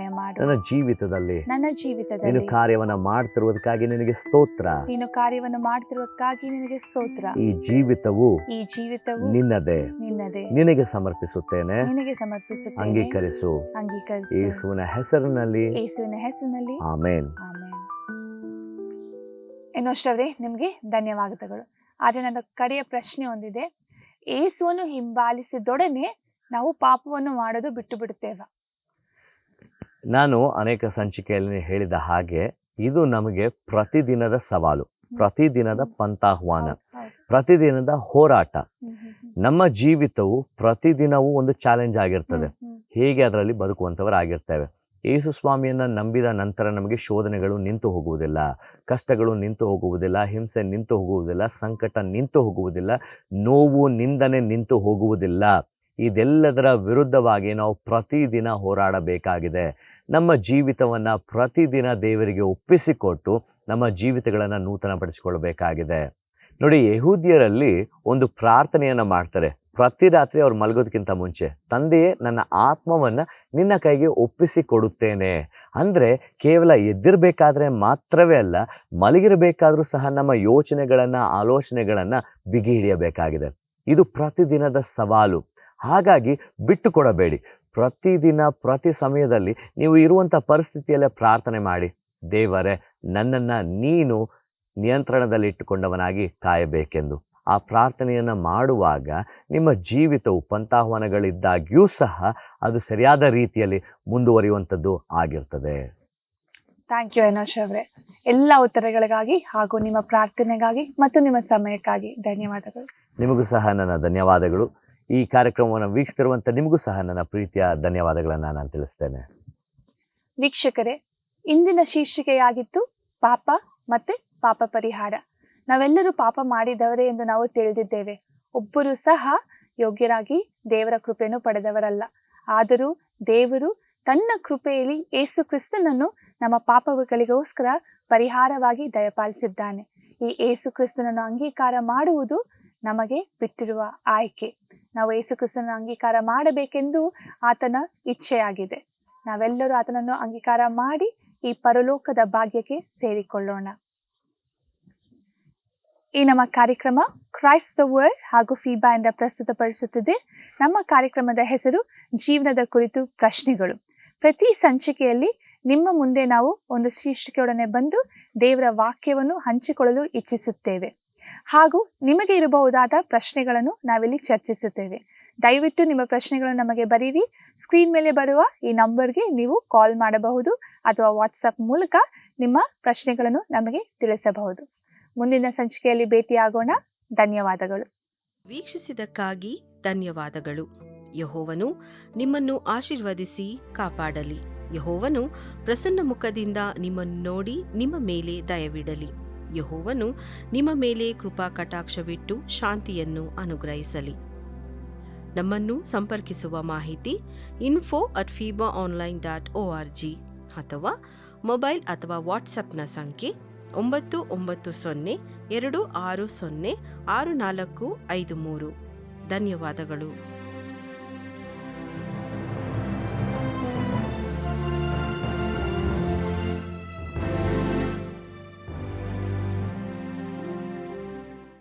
ನನ್ನ ಜೀವಿತದಲ್ಲಿ ನೀನು ಕಾರ್ಯವನ್ನ ಮಾಡ್ತಿರುವುದಕ್ಕಾಗಿ ನಿನಗೆ ಸ್ತೋತ್ರ. ಈ ಜೀವಿತವು ನಿನ್ನದೇ. ನಿನಗೆ ಸಮರ್ಪಿಸುತ್ತೇನೆ. ಅಂಗೀಕರಿಸು. ಯೇಸುವಿನ ಹೆಸರಿನಲ್ಲಿ ಆಮೆನ್. ಎನ್ನೋಷ್ಟವ್ರೆ, ನಿಮ್ಗೆ ಧನ್ಯವಾದಗಳು. ಆದ್ರೆ ನನ್ನ ಕಡೆಯ ಪ್ರಶ್ನೆ ಒಂದಿದೆ. ಯೇಸುವನ್ನು ಹಿಂಬಾಲಿಸಿದೊಡನೆ ನಾವು ಪಾಪವನ್ನು ಮಾಡೋದು ಬಿಟ್ಟು ಬಿಡುತ್ತೇವೆ? ನಾನು ಅನೇಕ ಸಂಚಿಕೆಯಲ್ಲಿ ಹೇಳಿದ ಹಾಗೆ ಇದು ನಮಗೆ ಪ್ರತಿದಿನದ ಸವಾಲು, ಪ್ರತಿದಿನದ ಪಂಥಾಹ್ವಾನ, ಪ್ರತಿದಿನದ ಹೋರಾಟ. ನಮ್ಮ ಜೀವಿತವು ಪ್ರತಿದಿನವೂ ಒಂದು ಚಾಲೆಂಜ್ ಆಗಿರ್ತದೆ. ಹೇಗೆ ಅದರಲ್ಲಿ ಬದುಕುವಂಥವರಾಗಿರ್ತೇವೆ. ಯೇಸು ಸ್ವಾಮಿಯನ್ನು ನಂಬಿದ ನಂತರ ನಮಗೆ ಶೋಧನೆಗಳು ನಿಂತು ಹೋಗುವುದಿಲ್ಲ, ಕಷ್ಟಗಳು ನಿಂತು ಹೋಗುವುದಿಲ್ಲ, ಹಿಂಸೆ ನಿಂತು ಹೋಗುವುದಿಲ್ಲ, ಸಂಕಟ ನಿಂತು ಹೋಗುವುದಿಲ್ಲ, ನೋವು ನಿಂದನೆ ನಿಂತು ಹೋಗುವುದಿಲ್ಲ. ಇದೆಲ್ಲದರ ವಿರುದ್ಧವಾಗಿ ನಾವು ಪ್ರತಿದಿನ ಹೋರಾಡಬೇಕಾಗಿದೆ. ನಮ್ಮ ಜೀವಿತವನ್ನು ಪ್ರತಿದಿನ ದೇವರಿಗೆ ಒಪ್ಪಿಸಿಕೊಟ್ಟು ನಮ್ಮ ಜೀವಿತಗಳನ್ನು ನೂತನಪಡಿಸಿಕೊಳ್ಳಬೇಕಾಗಿದೆ. ನೋಡಿ, ಯಹೂದ್ಯರಲ್ಲಿ ಒಂದು ಪ್ರಾರ್ಥನೆಯನ್ನು ಮಾಡ್ತಾರೆ ಪ್ರತಿ ರಾತ್ರಿ ಅವ್ರು ಮಲಗೋದಕ್ಕಿಂತ ಮುಂಚೆ. ತಂದೆಯೇ, ನನ್ನ ಆತ್ಮವನ್ನು ನಿನ್ನ ಕೈಗೆ ಒಪ್ಪಿಸಿಕೊಡುತ್ತೇನೆ. ಅಂದರೆ ಕೇವಲ ಎದ್ದಿರಬೇಕಾದ್ರೆ ಮಾತ್ರವೇ ಅಲ್ಲ, ಮಲಗಿರಬೇಕಾದ್ರೂ ಸಹ ನಮ್ಮ ಯೋಚನೆಗಳನ್ನು, ಆಲೋಚನೆಗಳನ್ನು ಬಿಗಿ ಹಿಡಿಯಬೇಕಾಗಿದೆ. ಇದು ಪ್ರತಿದಿನದ ಸವಾಲು. ಹಾಗಾಗಿ ಬಿಟ್ಟು ಕೊಡಬೇಡಿ. ಪ್ರತಿದಿನ ಪ್ರತಿ ಸಮಯದಲ್ಲಿ ನೀವು ಇರುವಂಥ ಪರಿಸ್ಥಿತಿಯಲ್ಲೇ ಪ್ರಾರ್ಥನೆ ಮಾಡಿ, ದೇವರೇ, ನನ್ನನ್ನು ನೀನು ನಿಯಂತ್ರಣದಲ್ಲಿ ಇಟ್ಟುಕೊಂಡವನಾಗಿ ಕಾಯಬೇಕೆಂದು. ಆ ಪ್ರಾರ್ಥನೆಯನ್ನು ಮಾಡುವಾಗ ನಿಮ್ಮ ಜೀವಿತವು ಪಂಥಾಹ್ವಾನಗಳಿದ್ದಾಗ್ಯೂ ಸಹ ಅದು ಸರಿಯಾದ ರೀತಿಯಲ್ಲಿ ಮುಂದುವರಿಯುವಂಥದ್ದು ಆಗಿರ್ತದೆ. ಥ್ಯಾಂಕ್ ಯು ಅನೋಷ್ ಅವರೇ, ಎಲ್ಲ ಉತ್ತರಗಳಿಗಾಗಿ ಹಾಗೂ ನಿಮ್ಮ ಪ್ರಾರ್ಥನೆಗಾಗಿ ಮತ್ತು ನಿಮ್ಮ ಸಮಯಕ್ಕಾಗಿ ಧನ್ಯವಾದಗಳು. ನಿಮಗೂ ಸಹ ನನ್ನ ಧನ್ಯವಾದಗಳು. ಈ ಕಾರ್ಯಕ್ರಮವನ್ನು ವೀಕ್ಷಿಸಿರುವಂಥ ನಿಮಗೂ ಸಹ ನನ್ನ ಪ್ರೀತಿಯ ಧನ್ಯವಾದಗಳನ್ನು ನಾನು ತಿಳಿಸ್ತೇನೆ. ವೀಕ್ಷಕರೇ, ಇಂದಿನ ಶೀರ್ಷಿಕೆಯಾಗಿತ್ತು ಪಾಪ ಮತ್ತೆ ಪಾಪ ಪರಿಹಾರ. ನಾವೆಲ್ಲರೂ ಪಾಪ ಮಾಡಿದವರೇ ಎಂದು ನಾವು ತಿಳಿದಿದ್ದೇವೆ. ಒಬ್ಬರು ಸಹ ಯೋಗ್ಯರಾಗಿ ದೇವರ ಕೃಪೆಯನ್ನು ಪಡೆದವರಲ್ಲ. ಆದರೂ ದೇವರು ತನ್ನ ಕೃಪೆಯಲ್ಲಿ ಯೇಸು ಕ್ರಿಸ್ತನನ್ನು ನಮ್ಮ ಪಾಪಗಳಿಗೋಸ್ಕರ ಪರಿಹಾರವಾಗಿ ದಯಪಾಲಿಸಿದ್ದಾನೆ. ಈ ಯೇಸು ಕ್ರಿಸ್ತನನ್ನು ಅಂಗೀಕಾರ ಮಾಡುವುದು ನಮಗೆ ಬಿಟ್ಟಿರುವ ಆಯ್ಕೆ. ನಾವು ಯೇಸು ಕ್ರಿಸ್ತನನ್ನು ಅಂಗೀಕಾರ ಮಾಡಬೇಕೆಂದು ಆತನ ಇಚ್ಛೆಯಾಗಿದೆ. ನಾವೆಲ್ಲರೂ ಆತನನ್ನು ಅಂಗೀಕಾರ ಮಾಡಿ ಈ ಪರಲೋಕದ ಭಾಗ್ಯಕ್ಕೆ ಸೇರಿಕೊಳ್ಳೋಣ. ಈ ನಮ್ಮ ಕಾರ್ಯಕ್ರಮ ಕ್ರೈಸ್ಟ್ ದ ವರ್ಲ್ಡ್ ಹಾಗೂ ಫೀಬಾ ಇಂದ ಪ್ರಸ್ತುತಪಡಿಸುತ್ತಿದೆ. ನಮ್ಮ ಕಾರ್ಯಕ್ರಮದ ಹೆಸರು ಜೀವನದ ಕುರಿತು ಪ್ರಶ್ನೆಗಳು. ಪ್ರತಿ ಸಂಚಿಕೆಯಲ್ಲಿ ನಿಮ್ಮ ಮುಂದೆ ನಾವು ಒಂದು ಶೀರ್ಷಿಕೆಯೊಡನೆ ಬಂದು ದೇವರ ವಾಕ್ಯವನ್ನು ಹಂಚಿಕೊಳ್ಳಲು ಇಚ್ಛಿಸುತ್ತೇವೆ. ಹಾಗೂ ನಿಮಗೆ ಇರಬಹುದಾದ ಪ್ರಶ್ನೆಗಳನ್ನು ನಾವಿಲ್ಲಿ ಚರ್ಚಿಸುತ್ತೇವೆ. ದಯವಿಟ್ಟು ನಿಮ್ಮ ಪ್ರಶ್ನೆಗಳನ್ನು ನಮಗೆ ಬರೀರಿ. ಸ್ಕ್ರೀನ್ ಮೇಲೆ ಬರುವ ಈ ನಂಬರ್ಗೆ ನೀವು ಕಾಲ್ ಮಾಡಬಹುದು ಅಥವಾ ವಾಟ್ಸಪ್ ಮೂಲಕ ನಿಮ್ಮ ಪ್ರಶ್ನೆಗಳನ್ನು ನಮಗೆ ತಿಳಿಸಬಹುದು. ಮುಂದಿನ ಸಂಚಿಕೆಯಲ್ಲಿ ಭೇಟಿಯಾಗೋಣ. ಧನ್ಯವಾದಗಳು. ವೀಕ್ಷಿಸಿದ್ದಕ್ಕಾಗಿ ಧನ್ಯವಾದಗಳು. ಯೆಹೋವನು ನಿಮ್ಮನ್ನು ಆಶೀರ್ವದಿಸಿ ಕಾಪಾಡಲಿ. ಯೆಹೋವನು ಪ್ರಸನ್ನ ಮುಖದಿಂದ ನಿಮ್ಮನ್ನು ನೋಡಿ ನಿಮ್ಮ ಮೇಲೆ ದಯವಿಡಲಿ. ಯೆಹೋವನು ನಿಮ್ಮ ಮೇಲೆ ಕೃಪಾ ಕಟಾಕ್ಷವಿಟ್ಟು ಶಾಂತಿಯನ್ನು ಅನುಗ್ರಹಿಸಲಿ. ನಮ್ಮನ್ನು ಸಂಪರ್ಕಿಸುವ ಮಾಹಿತಿ info@fibaonline.org ಅಥವಾ ಮೊಬೈಲ್ ಅಥವಾ ವಾಟ್ಸಪ್ನ ಸಂಖ್ಯೆ 9902606453. ಧನ್ಯವಾದಗಳು.